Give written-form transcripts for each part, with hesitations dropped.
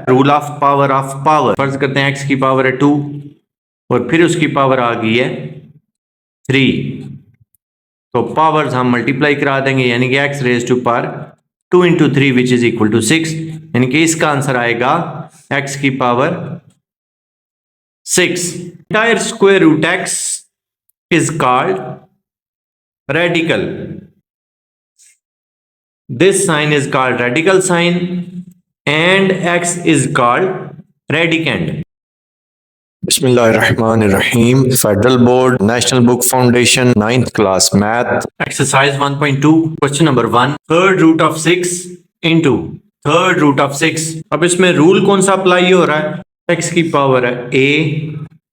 Rule of power. फर्ज करते हैं x की पावर है 2 और फिर उसकी पावर आ गई है 3, तो पावर्स हम मल्टीप्लाई करा देंगे, यानी कि x raise to power 2 into 3 which is equal to 6, यानी कि इसका आंसर आएगा x की power 6। Entire square root x is called radical. This sign is called radical sign and x is called radicand. Bismillahirrahmanirrahim. Federal Board, National Book Foundation, 9th class Math. Exercise 1.2, question number 1. Third root of 6 into third root of 6. अब इसमें rule कौन सा apply हो रहा है? x की power है a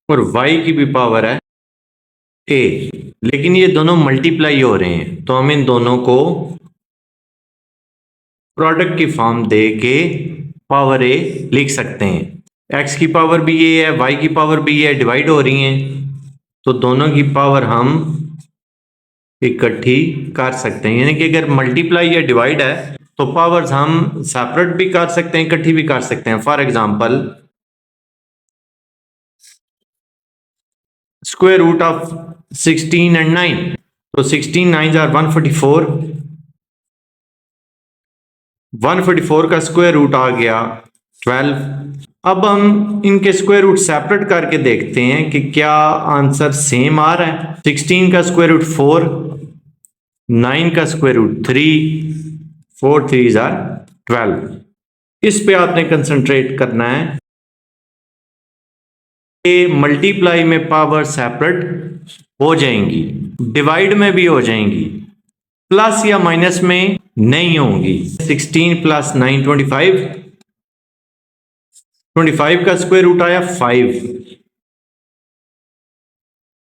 और y की भी पावर है a, लेकिन ये दोनों मल्टीप्लाई हो रहे हैं, तो हम इन दोनों को प्रोडक्ट की फॉर्म दे के पावर a लिख सकते हैं। x की पावर भी ये है, y की पावर भी ये है, डिवाइड हो रही हैं, तो दोनों की पावर हम इकट्ठी कर सकते हैं। यानी कि अगर मल्टीप्लाई या डिवाइड है तो पावर्स हम सेपरेट भी कर सकते हैं, इकट्ठी भी कर सकते हैं। For example square root of 16 and 9, तो 16 9 आर 144, 144 का स्क्वायर रूट आ गया 12। अब हम इनके स्क्वायर रूट सेपरेट करके देखते हैं कि क्या आंसर सेम आ रहा है। 16 का स्क्वायर रूट 4, 9 का स्क्वायर रूट 3, 4 3 आर 12। इस पे आपने कंसंट्रेट करना है। मल्टीप्लाई में पावर सेपरेट हो जाएंगी, डिवाइड में भी हो जाएंगी, प्लस या माइनस में नहीं होंगी। 16 प्लस 9 25, 25 का स्क्वायर रूट आया 5।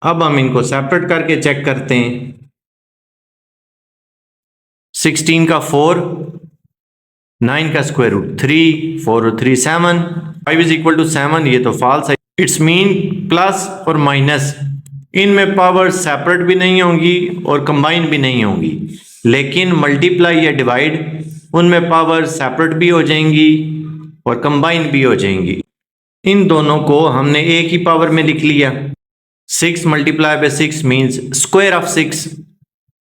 अब हम इनको सेपरेट करके चेक करते हैं। 16 का 4, 9 का स्क्वायर रूट 3, 4 और 3 7, 5 इज इक्वल टू 7, ये तो फॉल्स है। इट्स मीन प्लस और माइनस इनमें पावर सेपरेट भी नहीं होंगी और कंबाइन भी नहीं होंगी, लेकिन मल्टीप्लाई या डिवाइड उनमें पावर सेपरेट भी हो जाएंगी और कंबाइन भी हो जाएंगी। इन दोनों को हमने एक ही पावर में लिख लिया। 6 multiply by 6 means square of 6।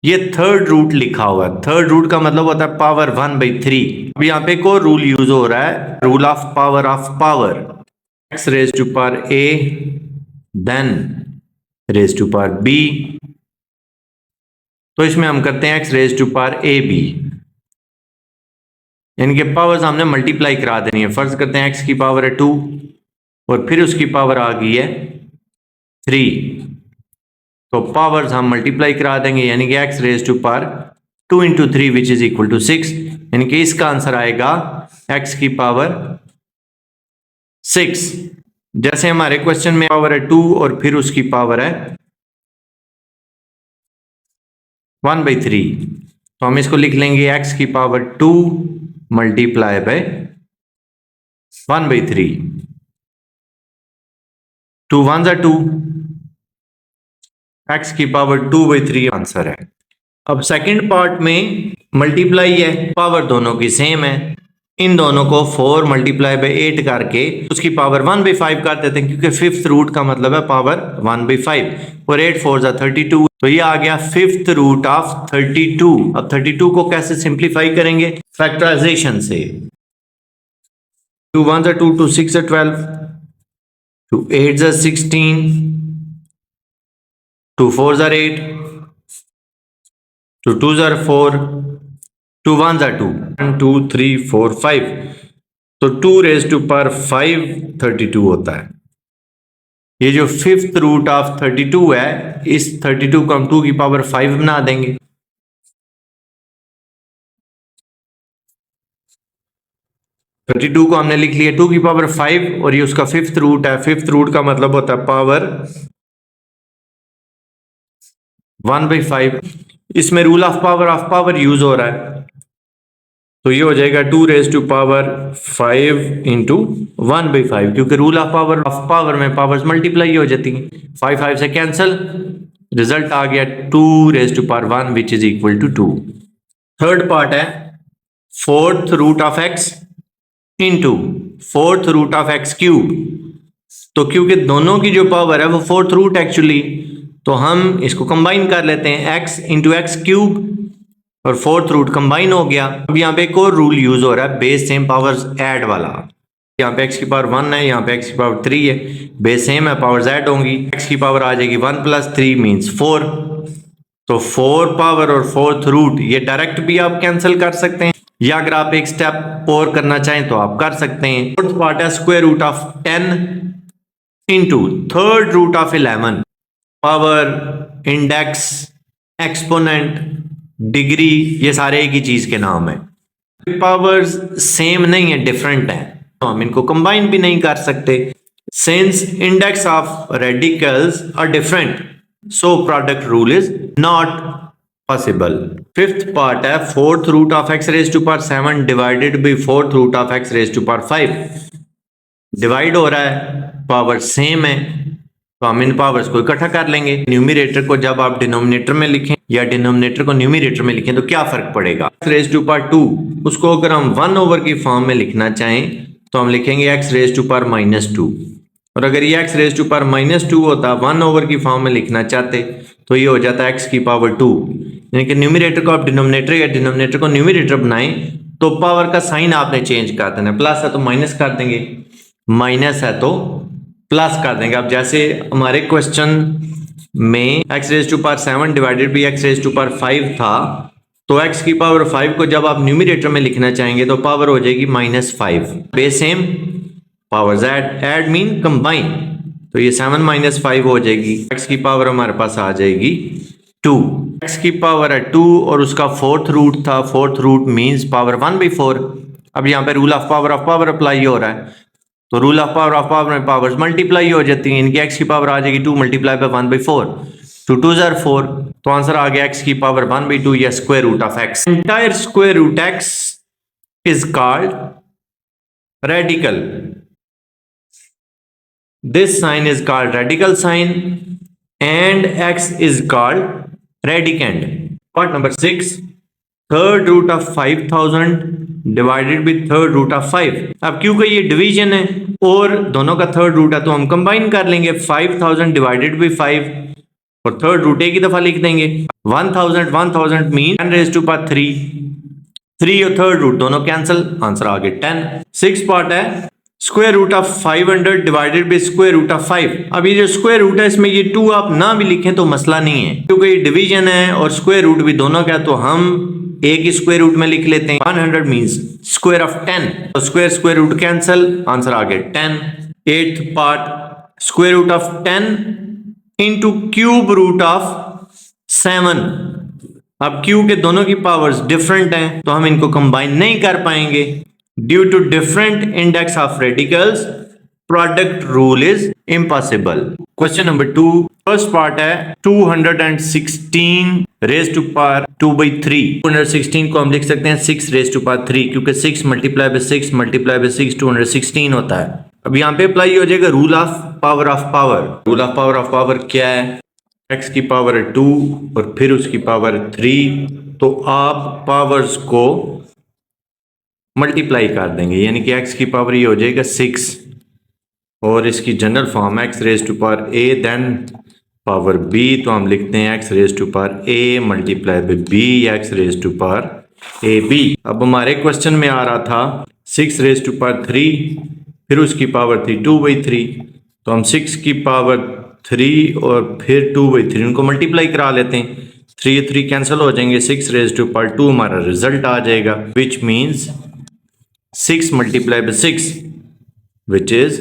ये थर्ड रूट लिखा हुआ है। थर्ड रूट का मतलब होता है पावर 1/3। अब यहाँ पे एक और रूल यूज हो रहा है, rule of power. x raise to power a then raise to power b, तो इसमें हम करते हैं x raise to power ab, यानी कि पावर्स हमने मल्टीप्लाई करा देनी है। फर्ज करते हैं x की पावर है 2 और फिर उसकी पावर आ गई है 3, तो पावर्स हम मल्टीप्लाई करा देंगे, यानी कि x raise to power 2 into 3 which is equal to 6, यानी कि इसका आंसर आएगा x की पावर 6। जैसे हमारे क्वेश्चन में पावर है 2 और फिर उसकी पावर है 1/3, तो हम इसको लिख लेंगे x की पावर 2 मल्टीप्लाई बाय 1/3। 2 1 जा 2, x की पावर 2/3 आंसर है। अब सेकंड पार्ट में मल्टीप्लाई है, पावर दोनों की सेम है। इन दोनों को 4 मल्टीप्लाई बाय 8 करके उसकी पावर 1/5 कर देते हैं, क्योंकि फिफ्थ रूट का मतलब है पावर 1/5 और 8 4 जा 32, तो ये आ गया फिफ्थ रूट ऑफ 32। अब 32 को कैसे सिंप्लीफाई करेंगे? फैक्टराइजेशन से। 2 1 जा 2, 2 6 जा 12, 2 8 जा 16, 2 4 जा 8, 2 2 जा 4, 2 1 जा 2, 1 2 3 4 5, तो 2 रेज टू पावर 5 32 होता है। ये जो फिफ्थ रूट ऑफ 32 है, इस 32 को हम 2 की पावर 5 बना देंगे। थर्टी टू को हमने लिख लिया 2 की पावर 5 और ये उसका फिफ्थ रूट है। फिफ्थ रूट का मतलब होता है पावर 1/5। इसमें रूल ऑफ पावर यूज हो रहा है, तो ये हो जाएगा 2 रेज टू पावर 5 इंटू 1/5, क्योंकि रूल ऑफ पावर में पावर्स मल्टीप्लाई हो जाती हैं। 5 5 से कैंसल, रिजल्ट आ गया 2 raise to power 1 which is equal to 2। Third part है fourth root of x into fourth root of x cube. तो क्योंकि दोनों की जो पावर है वो फोर्थ रूट एक्चुअली, तो हम इसको कंबाइन कर लेते हैं, एक्स इंटू एक्स क्यूब और फोर्थ रूट कंबाइन हो गया। अब यहाँ पे एक और रूल यूज हो रहा है, बेस सेम पावर्स ऐड वाला। यहाँ पे x की पावर 1 है, यहाँ पे x की पावर 3 है, बेस सेम है, पावर्स ऐड होंगी, x की पावर आ जाएगी 1 + 3 मीन्स 4। तो 4 पावर और फोर्थ रूट ये डायरेक्ट भी आप कैंसिल कर सकते हैं, या अगर आप एक स्टेप और करना चाहें तो आप कर सकते हैं। फोर्थ पार्ट है square root of 10 into third root of 11। Power, index, exponent, degree, ये सारे एक ही चीज के नाम है। पावर्स सेम नहीं है, डिफरेंट है, तो हम इनको कंबाइन भी नहीं कर सकते। Since index of radicals are different, so product rule is not possible. Fifth part है fourth root of x raise to power 7 divided by fourth root of x raise to power 5। Divide हो रहा है, power same है, तो हम इन powers को इकट्ठा कर लेंगे। न्यूमरेटर को जब आप डिनोमिनेटर में लिखें या डिनोमिनेटर को न्यूमरेटर में लिखें तो क्या फर्क पड़ेगा। x रेज टू पावर 2, उसको अगर हम 1 ओवर की फॉर्म में लिखना चाहें तो हम लिखेंगे x रेज टू पावर -2, और अगर ये x रेज टू पावर -2 होता 1 ओवर की फॉर्म में लिखना चाहते तो ये हो जाता x की पावर 2। यानी कि न्यूमरेटर को आप डिनोमिनेटर या डिनोमिनेटर को न्यूमरेटर बनाएं तो पावर का साइन आपने चेंज कर देना, प्लस है तो माइनस कर देंगे, माइनस है तो प्लस कर देंगे। अब जैसे हमारे क्वेश्चन में x raise to power 7 divided by x raise to power 5 था, तो x की पावर 5 को जब आप न्यूमरेटर में लिखना चाहेंगे तो पावर हो जाएगी -5। Base same, powers add mean combine, तो ये 7 - 5 हो जाएगी। x की पावर हमारे पास आ जाएगी 2। x की पावर है 2 और उसका फोर्थ रूट था, फोर्थ रूट मीन्स पावर 1/4। अब यहाँ पे रूल ऑफ पावर अप्लाई हो रहा है, तो रूल ऑफ पावर में पावर्स मल्टीप्लाई हो जाती हैं। इनकी x की पावर आ जाएगी 2 × 1/4, 2 2 = 4, तो आंसर आ गया x की पावर 1/2 या square root of x। Entire square root x is called radical. This sign is called radical sign and x is called radicand. Part number 6, third root of 5000 divided by third root of 5। अब क्योंकि ये division है और दोनों का third root है तो हम कंबाइन कर लेंगे, 5000 डिवाइडेड बाई 5 और थर्ड रूट एक ही दफा लिख देंगे। 1000 मीन 10 रेज टू पावर 3 और थर्ड रूट दोनों कैंसिल, आंसर आ गया 10। 6 पार्ट है square root of 500 divided by square root of 5। अब ये जो स्क्वायर रूट है इसमें ये 2 आप ना भी लिखें तो मसला नहीं है, क्योंकि ये डिवीजन है और स्क्वायर रूट भी दोनों का, तो हम एक ही स्क्वायर रूट में लिख लेते हैं। 100 मीन्स स्क्वायर ऑफ 10, तो स्क्वायर रूट कैंसिल, आंसर आ गया 10। 8th part square root of 10 into cube root of 7। अब क्यू के दोनों की पावर्स डिफरेंट हैं तो हम इनको कंबाइन नहीं कर पाएंगे। Due to different index of radicals product rule is impossible. Question number 2, first part है 216 रेज टू पावर 2/3। 216 को हम लिख सकते हैं 6 रेज टू पावर 3, क्योंकि 6 × 6 × 6 216 होता है। अब यहाँ पे अप्लाई हो जाएगा rule of power. Rule of power क्या है, x की पावर 2 और फिर उसकी पावर 3, तो आप पावर्स को मल्टीप्लाई कर देंगे, यानी कि x की पावर ये हो जाएगा 6 और इसकी general form x raise to power a then power b, तो हम लिखते हैं x raise to power a multiply by b, x raise to power ab। अब हमारे क्वेश्चन में आ रहा था 6 रेज टू पावर 3 फिर उसकी पावर थी 2/3, तो हम 6 की पावर 3 और फिर 2/3 उनको मल्टीप्लाई करा लेते हैं, 3 कैंसिल हो जाएंगे, 6 रेज टू पावर 2 हमारा रिजल्ट आ जाएगा, विच मीन्स 6 × 6 विच इज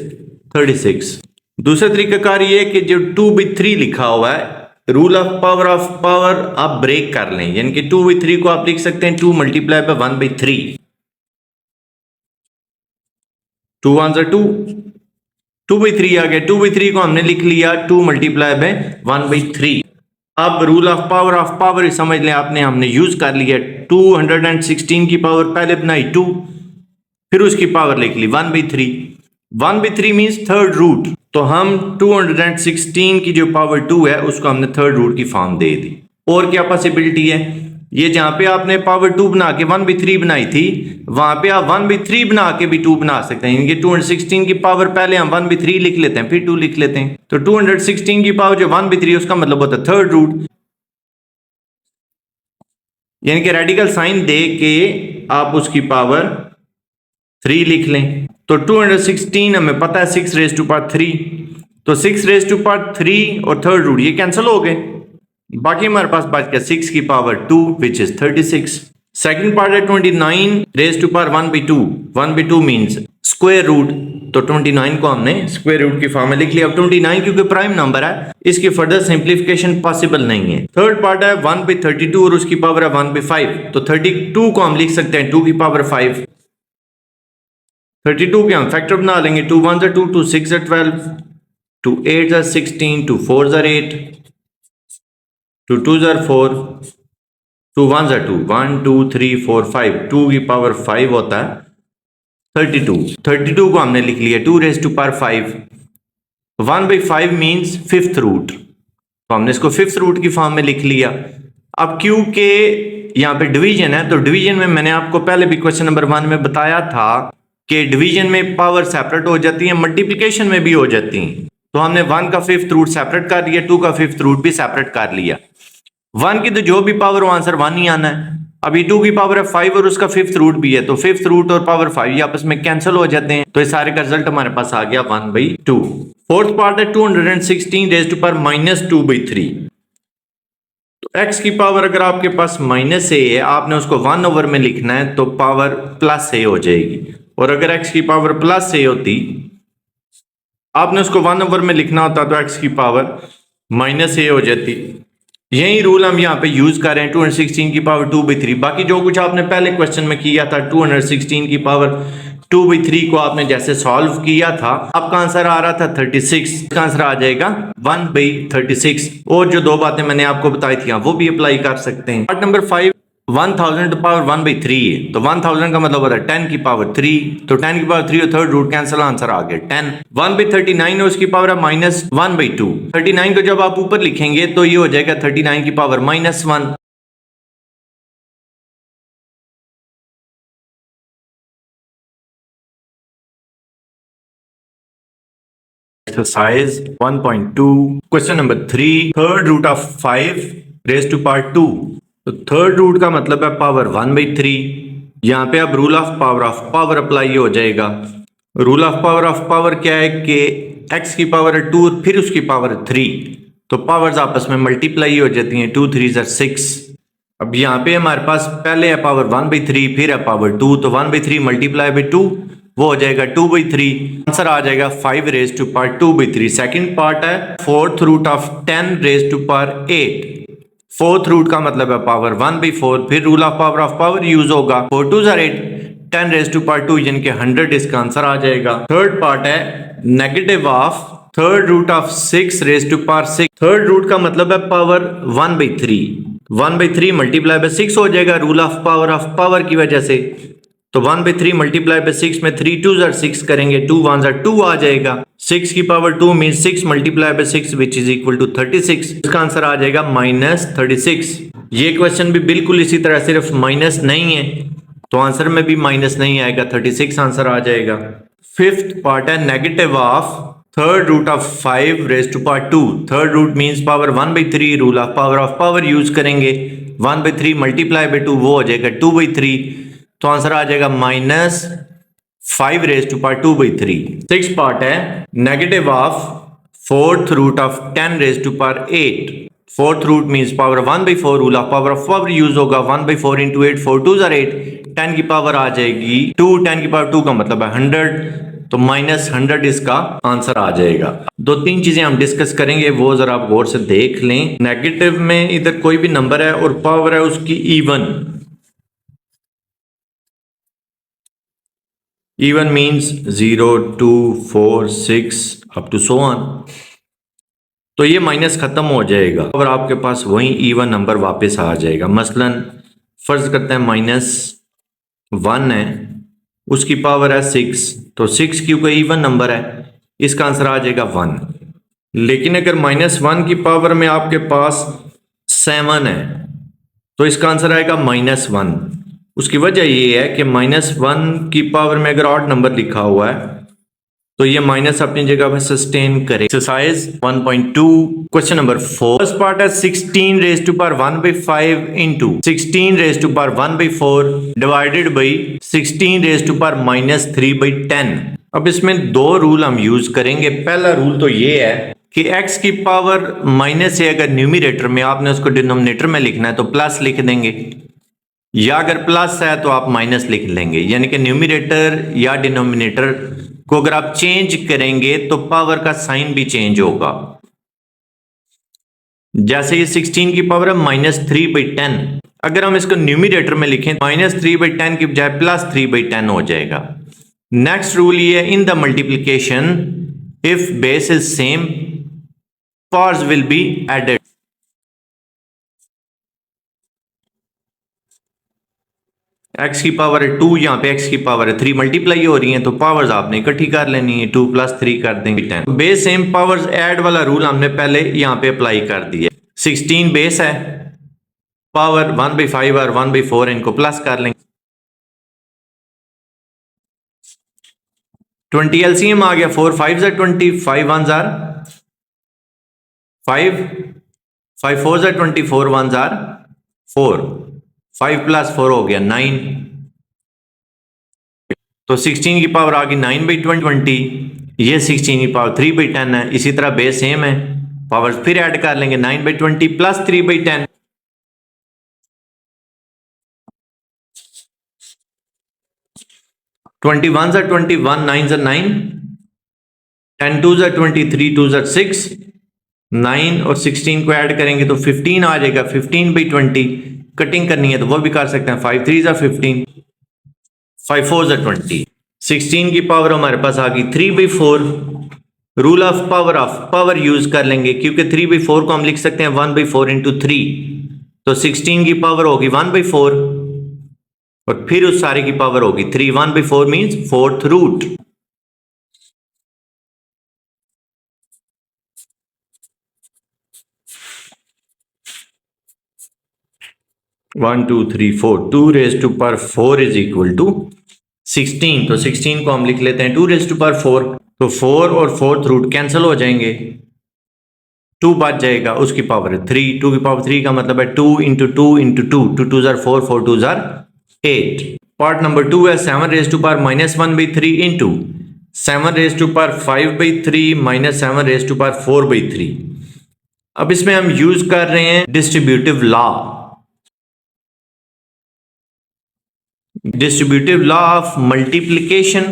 36। दूसरा तरीकाकार ये कि जो 2/3 लिखा हुआ है, रूल ऑफ पावर आप ब्रेक कर लें, यानी कि 2/3 को आप लिख सकते हैं 2 × 1/3, 2 1 2, 2/3 आ गया, 2/3 को हमने लिख लिया 2 × 1/3। अब रूल ऑफ पावर ही समझ लें आपने, हमने यूज कर लिया। 216 की पावर पहले बनाई 2, फिर उसकी पावर लिख ली 1/3। 1/3 मीन्स थर्ड रूट, तो हम 216 की जो पावर 2 है उसको हमने थर्ड रूट की फॉर्म दे दी। और क्या पॉसिबिलिटी है, ये जहां पे आपने पावर 2 बना के 1/3 बनाई थी, वहां पे आप 1/3 बना के भी 2 बना सकते हैं। इनके 216 की पावर पहले हम 1/3 लिख लेते हैं, फिर 2 लिख लेते हैं। तो 216 की पावर जो 1/3 उसका मतलब होता है थर्ड रूट, यानी कि रेडिकल साइन दे के आप उसकी पावर 3 लिख लें। तो 216 हमें पता है 6 रेज़ टू पावर 3, तो 6 रेज़ टू पावर 3 और थर्ड रूट ये कैंसिल हो गए, बाकी हमारे पास बच गया 6 की power 2 which is 36। Second part है 29 raise to power 1/2, 1/2 means square root, तो 29 को हमने स्क्वायर रूट की फॉर्म में लिख लिया। अब 29 क्योंकि प्राइम नंबर है, इसकी फर्दर सिंप्लीफिकेशन पॉसिबल नहीं है। थर्ड पार्ट है 1/32 और उसकी पावर है 1/5, तो 32 को हम लिख सकते हैं 2 की पावर 5। 32 के हम फैक्टर बना लेंगे, 2 1 2, 2 6 12, 2 8 16, 2 4 8, 2 2 4, 2 1 2, 1 2 3 4 5, 2 की पावर 5 होता है 32। 32 को हमने लिख लिया 2 raise to power 5, 1/5 means fifth root, तो हमने इसको फिफ्थ रूट की फॉर्म में लिख लिया। अब क्योंकि यहाँ पे डिवीजन है, तो डिवीजन में मैंने आपको पहले भी क्वेश्चन नंबर 1 में बताया था कि डिवीजन में पावर सेपरेट हो जाती है, मल्टीप्लिकेशन में भी हो जाती है। तो हमने 1 का फिफ्थ रूट सेपरेट कर लिया, 2 का फिफ्थ रूट भी सेपरेट कर लिया। 1 की तो जो भी पावर हो आंसर 1 ही आना है। अभी 2 की पावर है 5 और उसका फिफ्थ रूट भी है, तो फिफ्थ रूट और पावर 5 ये आपस में कैंसिल हो जाते हैं, तो इस सारे का रिजल्ट हमारे पास आ गया 1/2। फोर्थ पार्ट है 216 रेज़ टू पावर -2/3। तो x की पावर अगर आपके पास -a है, आपने उसको 1 ओवर में लिखना है तो पावर +a हो जाएगी, और अगर x की पावर +a होती, आपने उसको 1 ओवर में लिखना होता तो x की पावर -a हो जाती। यही रूल हम यहाँ पे यूज कर रहे हैं 216 की पावर 2/3। बाकी जो कुछ आपने पहले क्वेश्चन में किया था 216 की पावर 2/3 को आपने जैसे सॉल्व किया था, आपका आंसर आ रहा था 36, इसका आंसर आ जाएगा 1/36। और जो दो बातें मैंने आपको बताई थी वो भी अप्लाई कर सकते हैं। पार्ट नंबर 5 1000 टू पावर 1/3 है, तो 1000 का मतलब होता है 10 की पावर 3, तो 10 की पावर 3 और थर्ड रूट कैंसिल, आंसर आ गया 10। 1/39 है, उसकी पावर है -1/2। 39 को जब आप ऊपर लिखेंगे तो ये हो जाएगा 39 की power -1। Exercise 1.2 question number 3, third root of 5 raise to power 2। तो थर्ड रूट का मतलब है पावर 1/3। यहाँ पे अब रूल ऑफ पावर अप्लाई हो जाएगा। रूल ऑफ पावर क्या है कि x की पावर है 2 फिर उसकी पावर 3, तो पावर्स आपस में मल्टीप्लाई हो जाती हैं, 2 3 6। अब यहाँ पे हमारे पास पहले है पावर 1/3 फिर है पावर 2, तो 1/3 मल्टीप्लाई बाई 2 वो हो जाएगा 2/3, आंसर आ जाएगा 5 raise to power 2/3। Second part है fourth root of 10 raise to power 8। Fourth root का मतलब है पावर 1/4, फिर रूल ऑफ पावर यूज होगा, 4 2 8, 10 रेज़ टू पावर 2 यानी कि 100, इसका आंसर आ जाएगा। थर्ड पार्ट है negative of third root of 6 raise to power 6। Third root का मतलब है पावर 1/3, 1/3 मल्टीप्लाई बाय 6 हो जाएगा रूल ऑफ पावर की वजह से, तो 1/3 मल्टीप्लाई बाय 6 में 3 2 6 करेंगे, 2 1 2 आ जाएगा। 6 की power 2 mean 6 multiply by 6 which is equal to 36, इसका आंसर आ जाएगा -36। ये क्वेश्चन भी बिल्कुल इसी तरह, सिर्फ माइनस नहीं है तो आंसर में भी माइनस नहीं आएगा, 36 आंसर आ जाएगा। फिफ्थ पार्ट है negative of third root of 5 raise to power 2। Third root means power 1/3, rule of power use करेंगे, 1/3 मल्टीप्लाई बाय 2 वो हो जाएगा 2/3, तो आंसर आ जाएगा -5 raise to power 2/3। Six part है negative of fourth root of 10 raise to power 8। Fourth root means power 1/4, rule of power use होगा, 1/4 into 8, 4 2 8, 10 की पावर आ जाएगी 2, 10 की पावर 2 का मतलब है 100, तो -100 इसका आंसर आ जाएगा। 2-3 चीजें हम डिस्कस करेंगे, वो जरा आप गौर से देख लें। नेगेटिव में इधर कोई भी नंबर है और पावर है उसकी even means 0 2 4 6 up to so on, तो ये माइनस खत्म हो जाएगा और आपके पास वही इवन नंबर वापस आ जाएगा। मसलन फर्ज करते हैं -1 है, उसकी पावर है 6, तो 6 क्योंकि इवन नंबर है इसका आंसर आ जाएगा 1। लेकिन अगर -1 की पावर में आपके पास 7 है तो इसका आंसर आएगा -1। उसकी वजह ये है कि -1 की पावर में अगर ऑड नंबर लिखा हुआ है तो ये माइनस अपनी जगह पर सस्टेन करे। Exercise 1.2 question number 4। First part है 16 raise to power 1/5 into 16 raise to power 1/4 divided by 16 raise to power -3/10। अब इसमें दो रूल हम यूज करेंगे। पहला रूल तो ये है कि x की पावर माइनस है, अगर न्यूमरेटर में आपने उसको डिनोमिनेटर में लिखना है तो प्लस लिख देंगे, या अगर प्लस है तो आप माइनस लिख लेंगे। यानी कि न्यूमरेटर या डिनोमिनेटर को अगर आप चेंज करेंगे तो पावर का साइन भी चेंज होगा। जैसे ये 16 की पावर है -3/10, अगर हम इसको न्यूमरेटर में लिखें -3/10 की बजाय +3/10 हो जाएगा। नेक्स्ट रूल ये है, in the multiplication if base is same powers will be added. x की पावर है 2, यहाँ पे x की पावर है 3 मल्टीप्लाई हो रही है तो पावर्स आपने इकट्ठी कर लेनी है, 2 + 3 कर देंगे 10। बेस सेम पावर्स ऐड वाला रूल हमने पहले यहाँ पे अप्लाई कर दिया। 16 बेस है, पावर 1/5 और 1/4 इनको प्लस कर लेंगे। 20 LCM आ गया, 4 5 are 20, 5 1s are 5, 5 4s are 20, 4 1s are 4, 5 + 4 हो गया 9। तो 16 की पावर आ गई 9/20, ये 16 की पावर 3/10 है। इसी तरह बेस सेम है, पावर फिर ऐड कर लेंगे 9/20 + 3/10। 21s are 21, 9s are 9, 10 2s are 20, 3 2s are 6, 9 और 16 को ऐड करेंगे तो 15 आ जाएगा। 15/20 कटिंग करनी है तो वो भी कर सकते हैं। 5 3s are 15, 5 4s are 20। 16 की पावर हमारे पास आ गई 3/4। रूल ऑफ पावर यूज कर लेंगे, क्योंकि 3/4 को हम लिख सकते हैं 1/4 इंटू 3, तो 16 की पावर होगी 1/4 और फिर उस सारे की पावर होगी 3। 1/4 मीन्स 4th रूट। One two three four 2 raised to power 4 is equal to 16। तो 16 को हम लिख लेते हैं 2 raised to power 4, तो 4 और 4th रूट कैंसिल हो जाएंगे, 2 बच जाएगा, उसकी पावर है 3। 2 की पावर 3 का मतलब है 2 × 2 × 2, 2 2s are 4, 4 2s are 8। Part number 2 है 7 raised to power -1/3 into 7 raised to power 5/3 - 7 raised to power 4/3। अब इसमें हम यूज कर रहे हैं distributive law of multiplication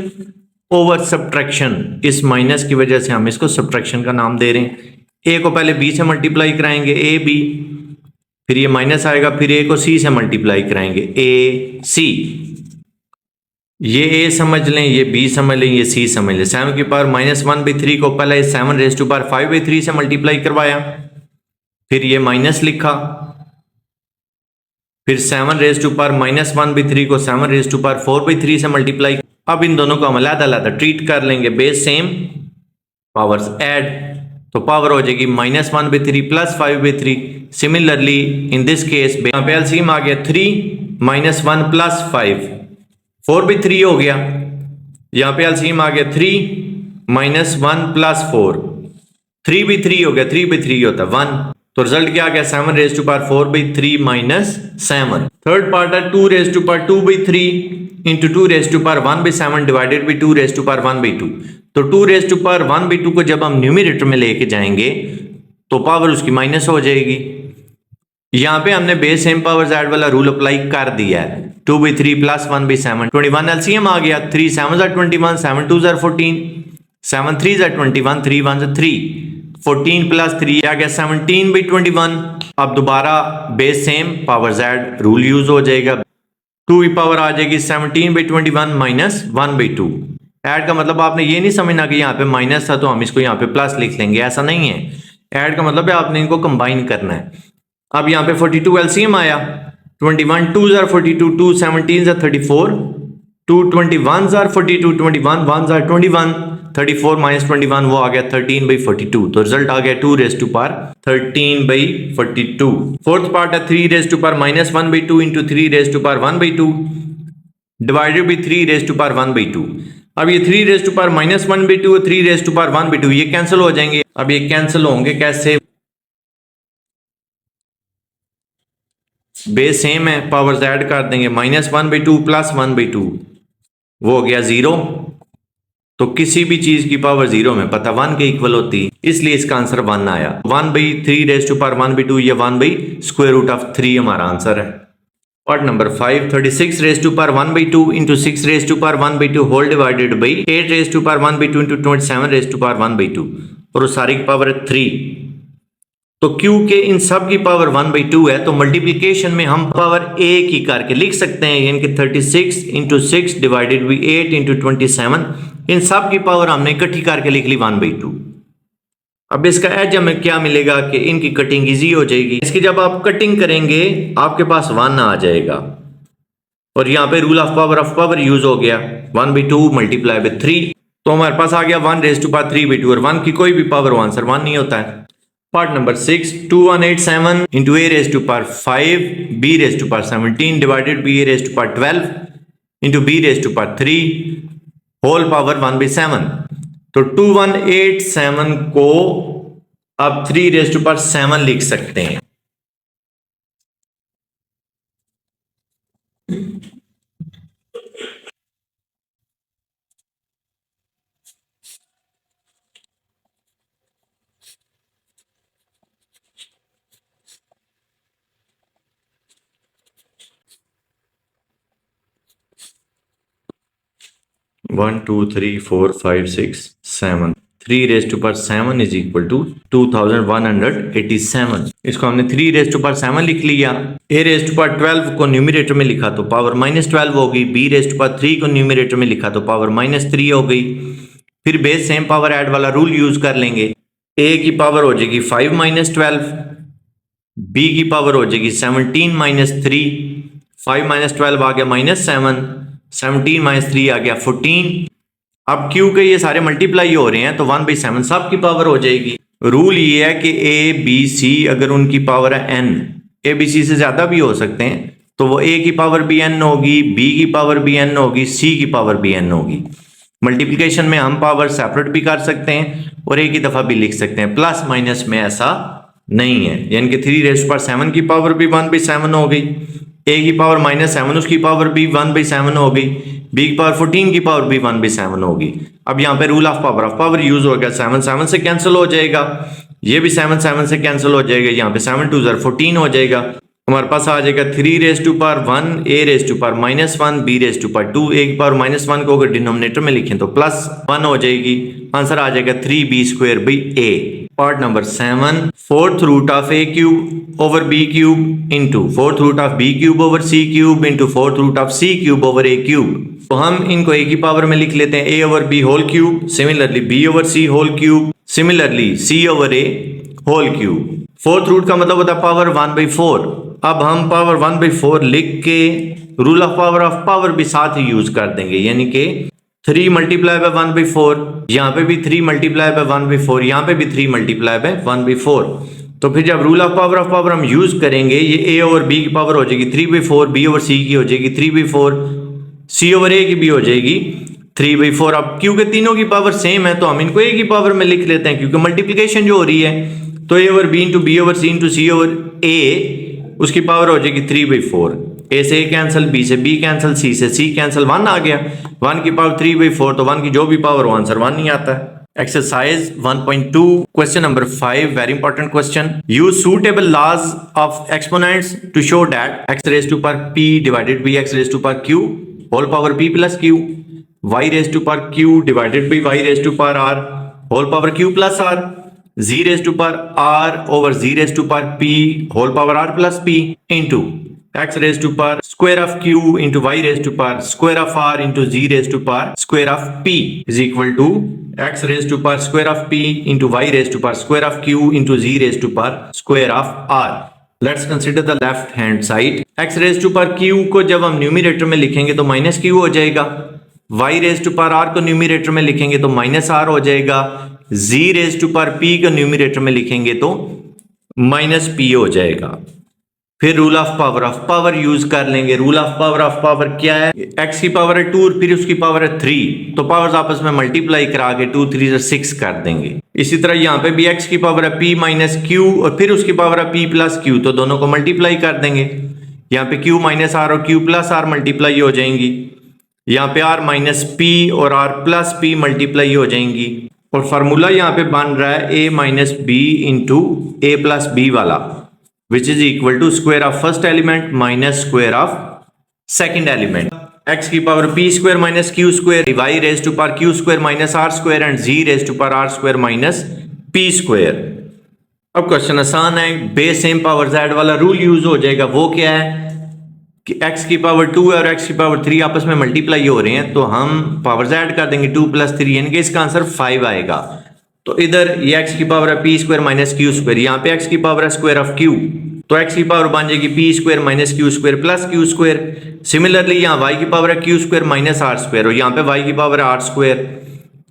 over subtraction. इस माइनस की वजह से हम इसको सब्ट्रैक्शन का नाम दे रहे हैं। ए को पहले बी से मल्टीप्लाई कराएंगे, ए बी, फिर ये माइनस आएगा, फिर ए को सी से मल्टीप्लाई कराएंगे, ए सी। ये ए समझ लें, ये बी समझ लें, ये सी समझ लें। 7 की पावर -1/3 को पहले 7 raised to power 5/3 से मल्टीप्लाई करवाया, फिर ये माइनस लिखा, फिर 7 raised to power -1/3 को 7 raised to power 4/3 से मल्टीप्लाई। अब इन दोनों को हम अलग-अलग ट्रीट कर लेंगे, बेस सेम पावर्स ऐड, तो पावर हो जाएगी -1/3 + 5/3। सिमिलरली इन दिस केस यहाँ पे एलसीएम आ गया 3 - 1 + 5, 4/3 हो गया। यहाँ पे एलसीएम आ गया 3 - 1 + 4, 3/3 हो गया, 3/3 होता है 1, तो रिजल्ट क्या आ गया 7 raised to power 4/3 - 7। Third part है 2 raised to power 2/3 into 2 raised to power 1/7 divided by 2 raised to power 1/2। तो 2 raised to power 1/2 को जब हम न्यूमरेटर में लेके जाएंगे तो पावर उसकी माइनस हो जाएगी। यहाँ पे हमने बेस सेम पावर्स ऐड वाला रूल अप्लाई कर दिया है, 2/3 + 1/7। 21 एलसीएम आ गया, 3 7s are 21, 7 2s are 14, 7 3s are 21, 3 1s are 3, 14 + 3 आ गया 17/21। अब दोबारा base same powers add rule use हो जाएगा, 2 की पावर आ जाएगी 17/21 - 1/2। ऐड का मतलब आपने ये नहीं समझना कि यहाँ पे माइनस था तो हम इसको यहाँ पे प्लस लिख लेंगे, ऐसा नहीं है। ऐड का मतलब है आपने इनको कंबाइन करना है। अब यहाँ पे 42 एलसीएम आया, 21 2s are 42, 2 17s are 34, 2 21s are 42, 21 1s are 21, 34 minus 21 वो आ गया 13/42, तो रिजल्ट आ गया 2 raise to power 13/42। Fourth part है 3 raise to power -1/2 into 3 raise to power 1/2 divided by 3 raise to power 1/2। अब ये 3 रेज टू पावर -1/2 और 3 रेज टू पावर 1/2 ये कैंसिल हो जाएंगे। अब ये कैंसिल होंगे कैसे? बेस सेम है, पावर्स ऐड कर देंगे, -1/2 प्लस 1/2 वो हो गया 0। तो किसी भी चीज की पावर 0 में पता 1 के इक्वल होती है, इसलिए इसका आंसर 1 आया। 1/3 रेज टू पावर 1/2 ये 1/√3 हमारा आंसर है। Part number 5 36 raise to power 1/2 into 6 raise to power 1/2 whole divided by 8 raise to power 1/2 into 27 raise to power 1/2 और उस सारी की पावर है 3। तो क्योंकि इन सब की पावर 1/2 है तो मल्टीप्लिकेशन में हम पावर एक ही करके लिख सकते हैं, यानी कि 36 इंटू 6 डिवाइडेड बाई 8 इंटू 27 इन सब की पावर हमने इकट्ठी करके लिख ली 1/2। अब इसका एज हमें क्या मिलेगा कि इनकी कटिंग इजी हो जाएगी। इसकी जब आप कटिंग करेंगे आपके पास 1 आ जाएगा और यहाँ पे रूल ऑफ पावर यूज हो गया 1/2 मल्टीप्लाई बाई 3, तो हमारे पास आ गया 1 रेज टू पावर 3/2 और 1 की कोई भी पावर हो आंसर 1 नहीं होता है। Part number 6 2187 into a raise to power 5 b raise to power 17 divided b a raise to power 12 into b raise to power 3 whole power 1/7। तो 2187 को अब 3 रेज टू पावर 7 लिख सकते हैं। One two three four five six 7 3 raise to power 7 is equal to 2187। इसको हमने 3 raise to power 7 लिख लिया। a रेज टू पावर 12 को न्यूमरेटर में लिखा तो पावर -12 हो गई। b रेज टू पावर 3 को न्यूमरेटर में लिखा तो पावर -3 हो गई। फिर बेस सेम पावर ऐड वाला रूल यूज कर लेंगे। a की पावर हो जाएगी 5 - 12, b की पावर हो जाएगी 17 - 3, 5 - 12 आ गया -7, 17 - 3 आ गया 14। अब क्यों के ये सारे मल्टीप्लाई हो रहे हैं तो 1/7 सब की पावर हो जाएगी। रूल ये है कि a b c अगर उनकी पावर है n, a b c से ज्यादा भी हो सकते हैं तो वो a की पावर भी n होगी, b की पावर भी n होगी, c की पावर भी n होगी। मल्टीप्लिकेशन में हम पावर सेपरेट भी कर सकते हैं और एक ही दफा भी लिख सकते हैं, प्लस माइनस में ऐसा नहीं है। यानी कि 3 रेज़ पर 7 की पावर भी 1/7 हो गई, a की पावर -7 उसकी पावर भी 1/7 हो गई, b की पावर 14 की पावर भी 1/7 होगी। अब यहाँ पे रूल ऑफ पावर यूज हो गया, 7 7 से कैंसिल हो जाएगा, ये भी 7 7 से कैंसिल हो जाएगा, यहाँ पे 7 2 14 हो जाएगा। हमारे पास आ जाएगा 3 raise to power 1, a raise to power -1, b raise to power 2, a की पावर -1 को अगर डिनोमिनेटर में लिखें तो +1 हो जाएगी। आंसर आ जाएगा 3b² a। Part number 7, 4th root of a cube over b cube into 4th root of b cube over c cube into 4th root of c cube over a cube. तो हम इनको a की power में लिख लेते हैं a over b whole cube, similarly b over c whole cube, similarly c over a whole cube. 4th root का मतलब होता है पावर 1/4। अब हम पावर 1/4 लिख के रूल ऑफ पावर भी साथ ही यूज कर देंगे, यानी कि 3 मल्टीप्लाई बाय 1/4, यहाँ पे भी 3 मल्टीप्लाई बाय 1/4, यहाँ पे भी 3 मल्टीप्लाई बाय 1/4। तो फिर जब रूल ऑफ पावर हम यूज करेंगे, ये a ओवर b की पावर हो जाएगी 3/4, b ओवर c की हो जाएगी 3/4, c ओवर a की भी हो जाएगी 3/4। अब क्योंकि तीनों की पावर सेम है तो हम इनको a की पावर में लिख लेते हैं, क्योंकि मल्टीप्लिकेशन जो हो रही है तो a over b into b over c into c over a उसकी पावर हो जाएगी 3/4। a से a कैंसिल, b से b कैंसिल, c से c कैंसिल, 1 आ गया। 1 की पावर 3/4, तो 1 की जो भी पावर हो आंसर 1 नहीं आता है। Exercise 1.2 question number 5, very important question. Use suitable laws of exponents to show that x raise to power p divided by x raise to power q whole power p plus q, y raise to power q divided by y raise to power r whole power q plus r, z raise to power r over z raise to power p whole power r plus p into x raise to power square of q into y raise to power square of r into z raise to power square of p is equal to x raise to power square of p into y raise to power square of q into z raise to power square of r। Let's consider the left hand side. x raise to power q को जब हम numerator में लिखेंगे तो -q हो जाएगा, y raise to power r को numerator में लिखेंगे तो माइनस r हो जाएगा, z raise to power p को न्यूमरेटर में लिखेंगे तो माइनस p हो जाएगा। फिर रूल ऑफ पावर यूज कर लेंगे। रूल ऑफ पावर क्या है? x की पावर है 2 और फिर उसकी पावर है 3, तो पावर्स आपस में मल्टीप्लाई करा के 2 3 6 कर देंगे। इसी तरह यहाँ पे भी x की पावर है p माइनस क्यू और फिर उसकी पावर है p प्लस क्यू, तो दोनों को मल्टीप्लाई कर देंगे। यहाँ पे q माइनस r और q प्लस r मल्टीप्लाई हो जाएंगी। यहाँ पे r माइनस p और r प्लस p मल्टीप्लाई हो जाएंगी। और फार्मूला यहाँ पे बन रहा है a minus b into a plus b वाला, which is equal to square of first element minus square of second element. x की power p square minus q square, y raised to power q square minus r square and z raised to power r square minus p square. अब question आसान है, base same power z वाला rule use हो जाएगा। वो क्या है कि x की पावर 2 है और x की पावर 3 आपस में मल्टीप्लाई हो रहे हैं, तो हम पावर z कर देंगे 2 प्लस 3, यानी कि इसका आंसर 5 आएगा। तो इधर ये x की पावर है p square minus Q square, यहाँ पे x की पावर है स्क्वायर ऑफ q, तो x की पावर बन जाएगी p square minus Q square plus Q square. Similarly यहाँ y की पावर है q square minus r square और यहाँ पे y की पावर है r स्क्वायर,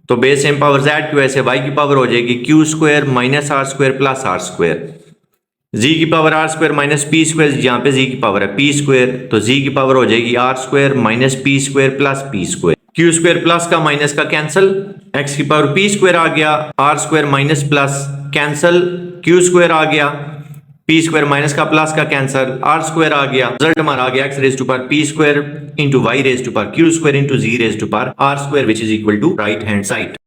तो बेस सेम पावर z की वजह से y की पावर हो जाएगी q square minus r square plus r square. z की power r square minus p square, यहाँ पे z की पावर है p स्क्वायर, तो z की पावर हो जाएगी r square minus p square plus p square. q square plus का माइनस का कैंसिल, x की पावर p स्क्वायर आ गया, r square minus plus cancel, q square आ गया, p स्क्वायर माइनस का प्लस का कैंसिल, r स्क्वायर आ गया। रिजल्ट हमारा आ गया x raise to power p square into y raise to power q square into z raise to power r square, which is equal to right hand side.